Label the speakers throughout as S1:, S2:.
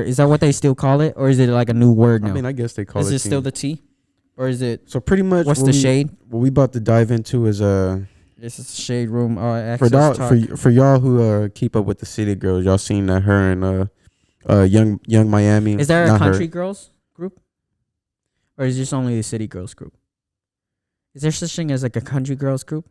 S1: is that what they still call it, or is it like a new word now?
S2: I mean, I guess they call it.
S1: Is it still the T, or is it?
S2: So pretty much,
S1: what's the shade?
S2: What we about to dive into is
S1: This is shade room.
S2: For y'all who keep up with the city girls, y'all seen that her and young Miami.
S1: Is there a country girls group, or is this only the city girls group? Is there such thing as like a country girls group?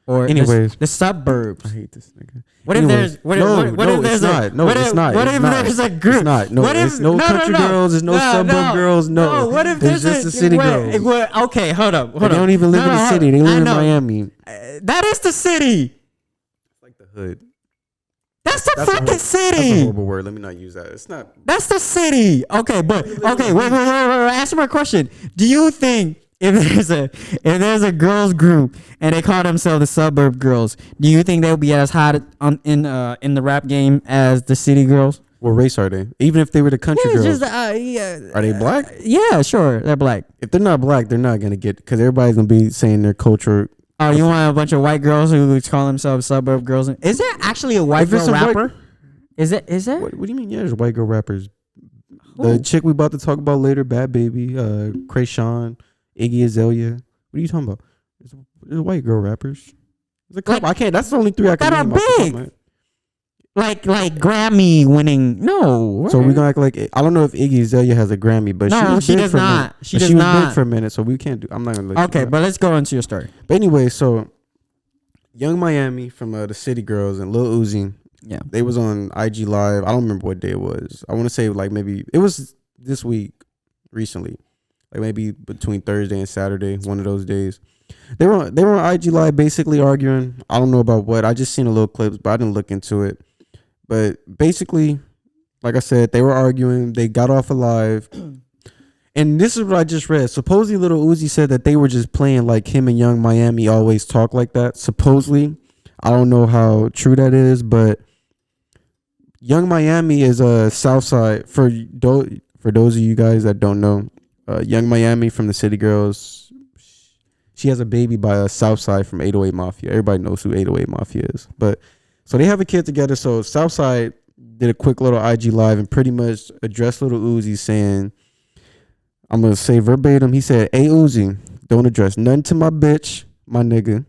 S1: Or
S2: anyways,
S1: the suburbs.
S2: I hate this nigga.
S1: What if there's what if there's a group?
S2: It's not. No, it's no country girls. There's no suburb girls. No.
S1: What if
S2: there's just the city girls?
S1: Okay, hold up.
S2: They don't even live in the city. They live in Miami.
S1: That is the city.
S2: It's like the hood.
S1: That's the fucking city.
S2: That's a horrible word. Let me not use that. It's not.
S1: That's the city. Okay, but okay. Wait. Answer my question. Do you think if there's a girls group and they call themselves the suburb girls, do you think they'll be as hot in the rap game as the city girls?
S2: What race are they? Even if they were the country girls,
S1: just,
S2: are they black?
S1: Yeah, sure, they're black.
S2: If they're not black, they're not gonna get, because everybody's gonna be saying their culture.
S1: Oh, you want a bunch of white girls who call themselves suburb girls? Is there actually a white girl rapper? Is there?
S2: What do you mean? Yeah, there's white girl rappers. The chick we about to talk about later, Bad Baby, Krayshawn, Iggy Azalea. What are you talking about? There's white girl rappers. There's a couple. I can't. That's the only three I can name.
S1: That are big. Like Grammy winning. No. Right.
S2: So we're gonna act like, I don't know if Iggy Azalea has a Grammy, but she does not. She was big for a minute, so we can't do. I'm not gonna let you.
S1: Okay, but let's go into your story.
S2: But anyway, so Young Miami from the City Girls and Lil Uzi.
S1: Yeah.
S2: They was on IG Live. I don't remember what day it was. I want to say like maybe it was this week, recently. Like maybe between Thursday and Saturday, one of those days. They were on IG Live basically arguing. I don't know about what. I just seen a little clips, but I didn't look into it. But basically, like I said, they were arguing. They got off alive. And this is what I just read. Supposedly, Lil Uzi said that they were just playing like him and Young Miami always talk like that. Supposedly. I don't know how true that is, but Young Miami is a Southside. For those of you guys that don't know, Young Miami from the City Girls, she has a baby by a Southside from 808 Mafia. Everybody knows who 808 Mafia is. But so they have a kid together. So Southside did a quick little IG Live and pretty much addressed Lil Uzi saying, I'm going to say verbatim, he said, "Hey Uzi, don't address nothing to my bitch, my nigga.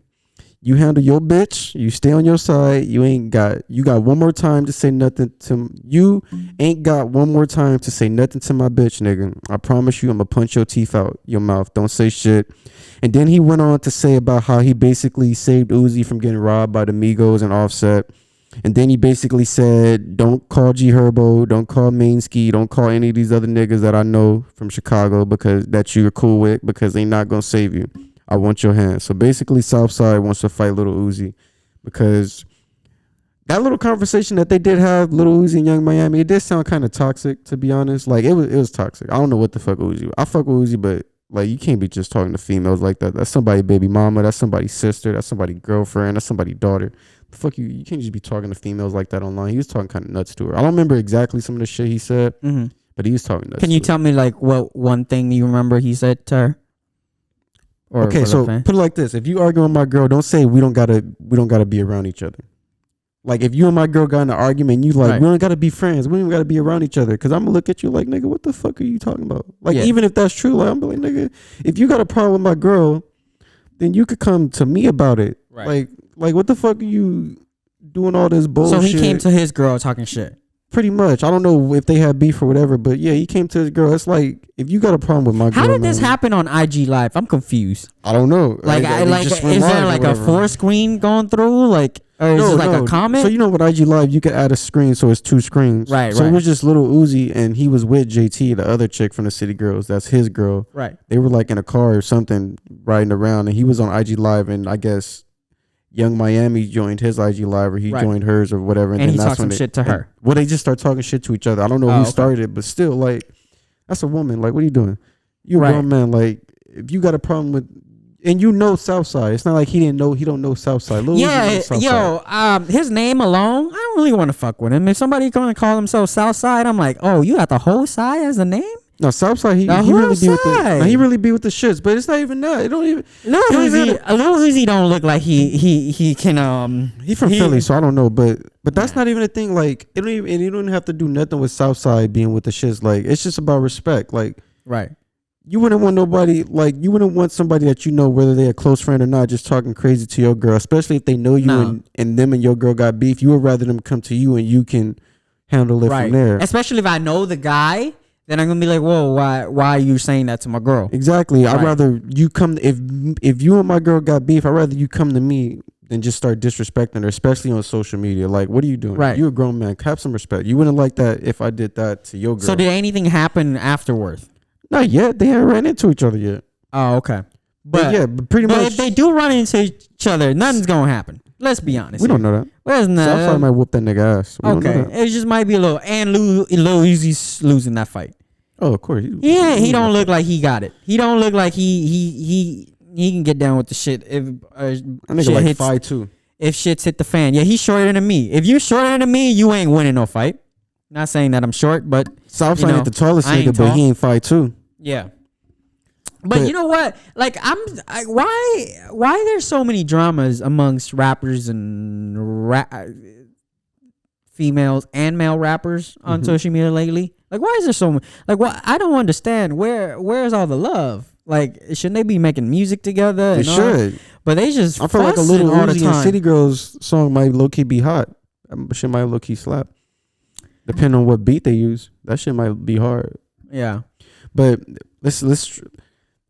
S2: You handle your bitch. You stay on your side. You got one more time to say nothing to, you ain't got one more time to say nothing to my bitch, nigga. I promise you, I'm going to punch your teeth out your mouth. Don't say shit." And then he went on to say about how he basically saved Uzi from getting robbed by the Migos and Offset. And then he basically said, don't call G Herbo, don't call Mainski, don't call any of these other niggas that I know from Chicago because that you're cool with, because they not going to save you. I want your hand. So basically Southside wants to fight Lil Uzi because that little conversation that they did have, Lil Uzi and Young Miami, it did sound kind of toxic, to be honest. Like it was toxic. I don't know what the fuck Uzi. I fuck with Uzi, but like you can't be just talking to females like that. That's somebody's baby mama. That's somebody's sister. That's somebody's girlfriend. That's somebody's daughter. The fuck you can't just be talking to females like that online. He was talking kind of nuts to her. I don't remember exactly some of the shit he said, but he was talking nuts.
S1: Can you tell me like what one thing you remember he said to her?
S2: Okay, so put it like this: if you argue with my girl, don't say we don't gotta be around each other. Like if you and my girl got in an argument, you like, right, we don't gotta be friends. We don't gotta be around each other. Because I'm gonna look at you like, nigga, what the fuck are you talking about? Like even if that's true, like I'm like, nigga, if you got a problem with my girl, then you could come to me about it. Right. Like what the fuck are you doing all this bullshit?
S1: So he came to his girl talking shit.
S2: Pretty much. I don't know if they had beef or whatever, but yeah, he came to his girl. It's like, if you got a problem with my girl.
S1: How did this happen on IG Live? I'm confused.
S2: I don't know.
S1: Like, is there like a four screen going through? Like, or is it like a comment?
S2: So you know, with IG Live, you could add a screen, so it's two screens.
S1: Right,
S2: so it was just Lil Uzi, and he was with JT, the other chick from the City Girls. That's his girl.
S1: Right.
S2: They were like in a car or something riding around, and he was on IG Live, and I guess Young Miami joined his IG Live, or he joined hers or whatever.
S1: And then he talked some shit to her.
S2: Well, they just start talking shit to each other. I don't know who started it, but still, like, that's a woman. Like, what are you doing? You're a grown man. Like, if you got a problem with, and you know Southside, it's not like he don't know Southside.
S1: His name alone, I don't really want to fuck with him. If somebody going to call themselves Southside, I'm like, oh, you got the whole side as a name?
S2: No, Southside, he
S1: Now,
S2: really
S1: who's
S2: be with the.
S1: side?
S2: No, he really be with the shits, but it's not even that. It don't even.
S1: Lil Uzi don't look like he can
S2: He from Philly, so I don't know, but that's not even a thing. Like it don't even, and you don't have to do nothing with Southside being with the shits. Like it's just about respect. Like
S1: right.
S2: you wouldn't want nobody, like you wouldn't want somebody that you know, whether they're a close friend or not, just talking crazy to your girl, especially if they know you and them and your girl got beef. You would rather them come to you and you can handle it from there.
S1: Especially if I know the guy. Then I'm gonna be like, whoa, why are you saying that to my girl?
S2: Exactly. Right. I'd rather you come if you and my girl got beef, I'd rather you come to me than just start disrespecting her, especially on social media. Like, what are you doing?
S1: Right.
S2: You a grown man. Have some respect. You wouldn't like that if I did that to your girl.
S1: So did anything happen afterwards?
S2: Not yet. They haven't ran into each other yet.
S1: Oh, okay.
S2: But yeah, but pretty much.
S1: If they do run into each other, nothing's gonna happen. Let's be honest.
S2: We don't know that.
S1: Where's
S2: Southside might whoop that nigga ass.
S1: Okay. It just might be a little. And Lil Uzi's losing that fight.
S2: Oh, of course.
S1: He don't look like he got it. He don't look like he can get down with the shit. If
S2: nigga like 5'2".
S1: If shit's hit the fan, yeah, he's shorter than me. If you shorter than me, you ain't winning no fight. Not saying that I'm short, but
S2: Southside ain't the tallest nigga, but he ain't 5'2".
S1: Yeah. But you know what? Like why there's so many dramas amongst rappers and females and male rappers on social media lately? Like, why is there so much? Like, what? I don't understand. Where's all the love? Like, shouldn't they be making music together?
S2: They should.
S1: But they just.
S2: I feel like a Little Uzi and City Girls song might low key be hot. Shit might low key slap. Depending on what beat they use, that shit might be hard.
S1: Yeah.
S2: But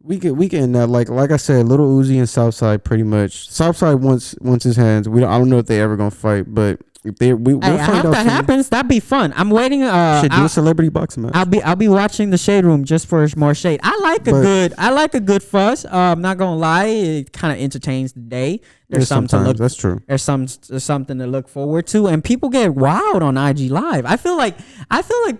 S2: we can like I said, Little Uzi and Southside pretty much. Southside wants his hands. I don't know if they ever gonna fight, but. I
S1: hope that happens. That'd be fun. I'm waiting.
S2: Should do a celebrity boxing match.
S1: I'll be watching the Shade Room just for more shade. I like a good fuss. I'm not gonna lie, it kind of entertains the day. There's something to look. That's true. There's something to look forward to, and people get wild on IG Live. I feel like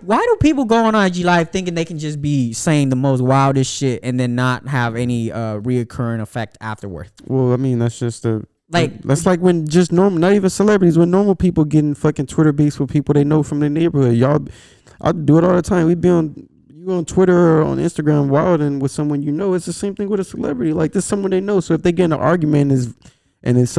S1: why do people go on IG Live thinking they can just be saying the most wildest shit and then not have any reoccurring effect afterwards?
S2: Well, I mean that's just that's like when just normal, not even celebrities, when normal people getting fucking Twitter beefs with people they know from their neighborhood. I do it all the time. We be on Twitter or on Instagram wilding with someone you know. It's the same thing with a celebrity. Like this someone they know. So if they get in an argument and it's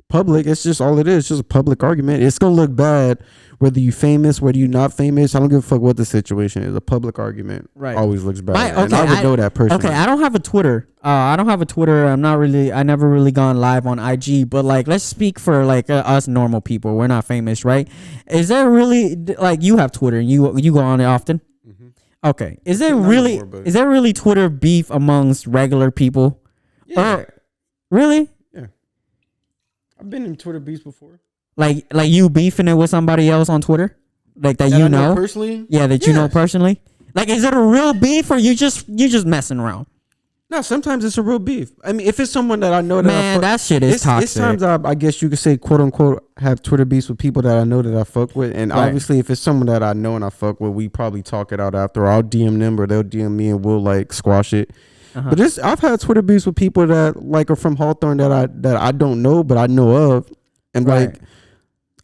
S2: public, it's just all it is. It's just a public argument. It's gonna look bad whether you famous, whether you not famous. I don't give a fuck what the situation is. A public argument always looks bad. And I would know that personally.
S1: Okay, I don't have a Twitter. I never really gone live on IG. But like, let's speak for like us normal people. We're not famous, right? Is there really like you have Twitter and you go on it often? Mm-hmm. Okay, is there really Twitter beef amongst regular people?
S2: Yeah.
S1: Really?
S2: Yeah. I've been in Twitter beefs before.
S1: Like you beefing it with somebody else on Twitter, like that you know
S2: personally.
S1: Yeah, that you know personally. Like, is it a real beef or you just messing around?
S2: No, sometimes it's a real beef. I mean, if it's someone that I know
S1: that shit is toxic.
S2: It's times I guess you could say quote unquote have Twitter beefs with people that I know that I fuck with, and obviously if it's someone that I know and I fuck with, we probably talk it out after. I'll DM them or they'll DM me and we'll like squash it. But I've had Twitter beefs with people that like are from Hawthorne that I don't know but I know of, and like.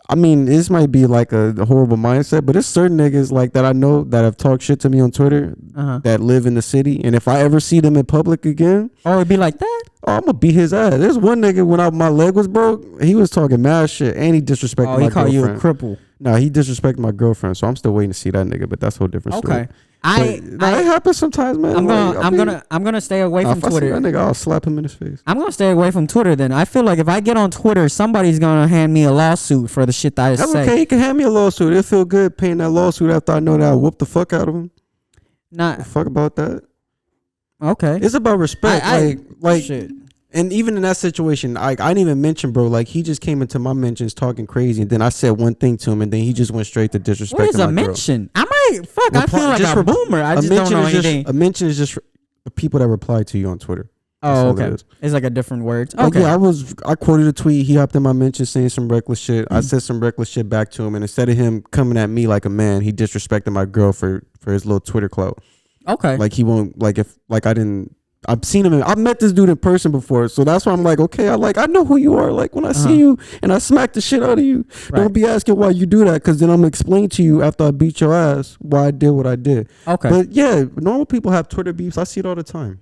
S2: I mean, this might be like a horrible mindset, but there's certain niggas like that I know that have talked shit to me on Twitter that live in the city, and if I ever see them in public again,
S1: it'd be like that.
S2: Oh, I'm gonna beat his ass. There's one nigga when my leg was broke, he was talking mad shit, and he disrespected my girlfriend.
S1: He called you a cripple.
S2: No, he disrespected my girlfriend, so I'm still waiting to see that nigga, but that's a whole different story.
S1: Okay.
S2: It happens sometimes, man.
S1: I'm gonna stay away from Twitter.
S2: If I see that nigga, I'll slap him in his face.
S1: I'm gonna stay away from Twitter. Then I feel like if I get on Twitter, somebody's gonna hand me a lawsuit for the shit that I say.
S2: Okay, he can hand me a lawsuit. It'll feel good paying that lawsuit after I know that I whooped the fuck out of him. Fuck about that.
S1: Okay,
S2: it's about respect. Like
S1: shit.
S2: And even in that situation, I didn't even mention, bro. Like he just came into my mentions talking crazy, and then I said one thing to him, and then he just went straight to disrespecting my girl.
S1: What is a mention? I feel like a boomer. I just don't know anything.
S2: A mention is just people that reply to you on Twitter.
S1: Oh, okay. It's like a different word. Okay.
S2: Like, yeah, I quoted a tweet. He hopped in my mention saying some reckless shit. I said some reckless shit back to him, and instead of him coming at me like a man, he disrespected my girl for his little Twitter clout.
S1: Okay.
S2: Like he won't, like if like I didn't I've seen him. I've met this dude in person before, so that's why I'm like, okay, I know who you are. Like when I see you and I smack the shit out of you, don't be asking why you do that, because then I'm gonna explain to you after I beat your ass why I did what I did.
S1: Okay.
S2: But yeah, normal people have Twitter beefs. I see it all the time.